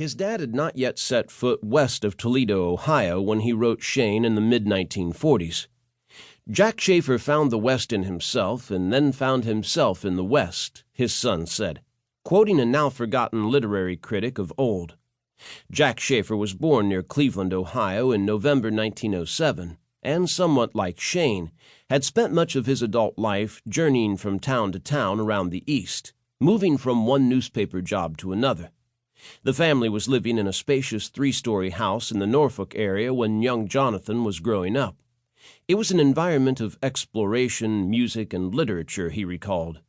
His dad had not yet set foot west of Toledo, Ohio, when he wrote Shane in the mid-1940s. Jack Schaefer found the West in himself, and then found himself in the West, his son said, quoting a now-forgotten literary critic of old. Jack Schaefer was born near Cleveland, Ohio, in November 1907, and somewhat like Shane, had spent much of his adult life journeying from town to town around the East, moving from one newspaper job to another. The family was living in a spacious three-story house in the Norfolk area when young Jonathan was growing up. It was an environment of exploration, music, and literature, he recalled.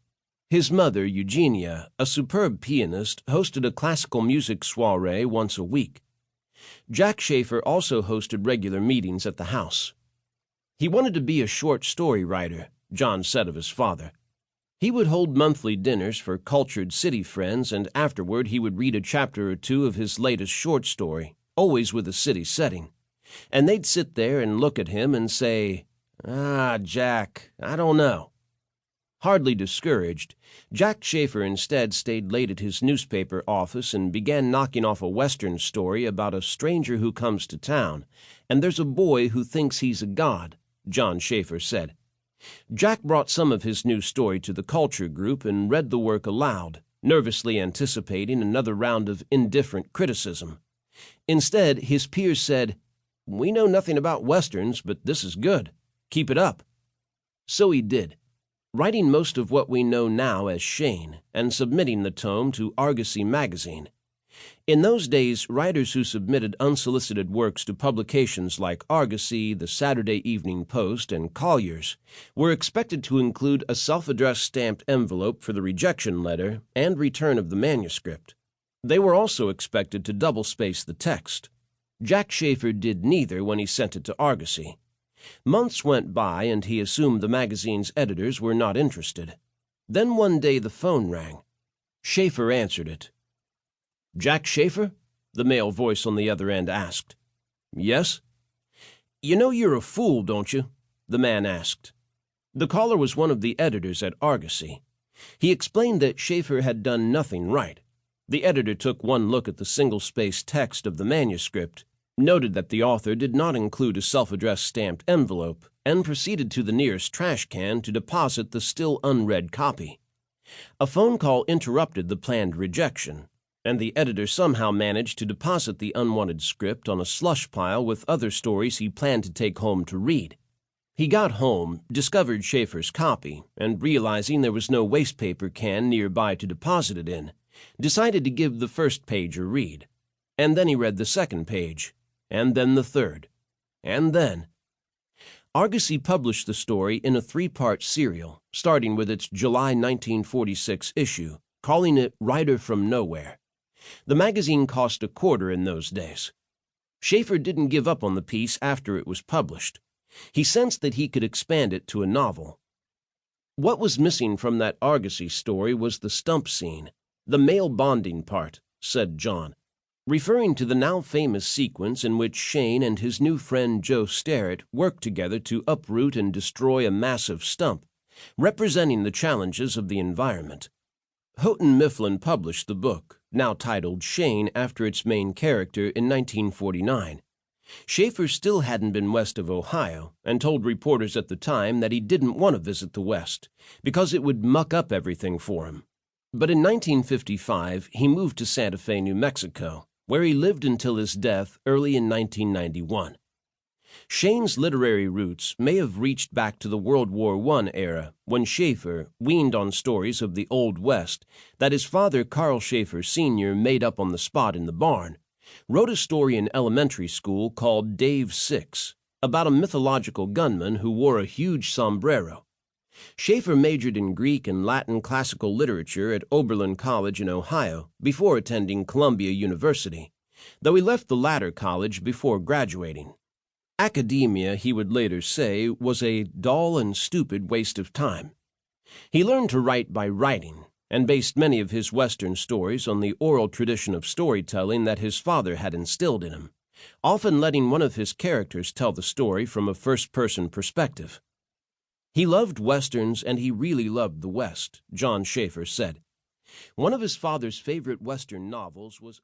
His mother, Eugenia, a superb pianist, hosted a classical music soiree once a week. Jack Schaefer also hosted regular meetings at the house. He wanted to be a short story writer, John said of his father. He would hold monthly dinners for cultured city friends, and afterward he would read a chapter or two of his latest short story, always with a city setting. And they'd sit there and look at him and say, Jack, I don't know." Hardly discouraged, Jack Schaefer instead stayed late at his newspaper office and began knocking off a Western story about a stranger who comes to town, and there's a boy who thinks he's a god, John Schaefer said. Jack brought some of his new story to the culture group and read the work aloud, nervously anticipating another round of indifferent criticism. Instead, his peers said, "We know nothing about Westerns, but this is good. Keep it up." So he did, writing most of what we know now as Shane and submitting the tome to Argosy magazine. In those days, writers who submitted unsolicited works to publications like Argosy, the Saturday Evening Post, and Collier's were expected to include a self-addressed stamped envelope for the rejection letter and return of the manuscript. They were also expected to double-space the text. Jack Schaefer did neither when he sent it to Argosy. Months went by, and he assumed the magazine's editors were not interested. Then one day the phone rang. Schaefer answered it. "Jack Schaefer?" the male voice on the other end asked. "Yes." "You know you're a fool, don't you?" the man asked. The caller was one of the editors at Argosy. He explained that Schaefer had done nothing right. The editor took one look at the single-spaced text of the manuscript, noted that the author did not include a self-addressed stamped envelope, and proceeded to the nearest trash can to deposit the still unread copy. A phone call interrupted the planned rejection, and the editor somehow managed to deposit the unwanted script on a slush pile with other stories he planned to take home to read. He got home, discovered Schaefer's copy, and realizing there was no wastepaper can nearby to deposit it in, decided to give the first page a read. And then he read the second page, and then the third, and then. Argosy published the story in a 3-part serial, starting with its July 1946 issue, calling it Writer from Nowhere. The magazine cost $0.25 in those days. Schaefer didn't give up on the piece after it was published. He sensed that he could expand it to a novel. What was missing from that Argosy story was the stump scene, the male bonding part, said John, referring to the now famous sequence in which Shane and his new friend Joe Starrett worked together to uproot and destroy a massive stump, representing the challenges of the environment. Houghton Mifflin published the book, now titled Shane after its main character, in 1949. Schaefer still hadn't been west of Ohio and told reporters at the time that he didn't want to visit the West because it would muck up everything for him. But in 1955, he moved to Santa Fe, New Mexico, where he lived until his death early in 1991. Shane's literary roots may have reached back to the World War I era, when Schaefer, weaned on stories of the Old West that his father Carl Schaefer Sr. made up on the spot in the barn, wrote a story in elementary school called Dave 6, about a mythological gunman who wore a huge sombrero. Schaefer majored in Greek and Latin classical literature at Oberlin College in Ohio before attending Columbia University, though he left the latter college before graduating. Academia, he would later say, was a dull and stupid waste of time. He learned to write by writing, and based many of his Western stories on the oral tradition of storytelling that his father had instilled in him, often letting one of his characters tell the story from a first-person perspective. He loved Westerns, and he really loved the West, John Schaefer said. One of his father's favorite Western novels was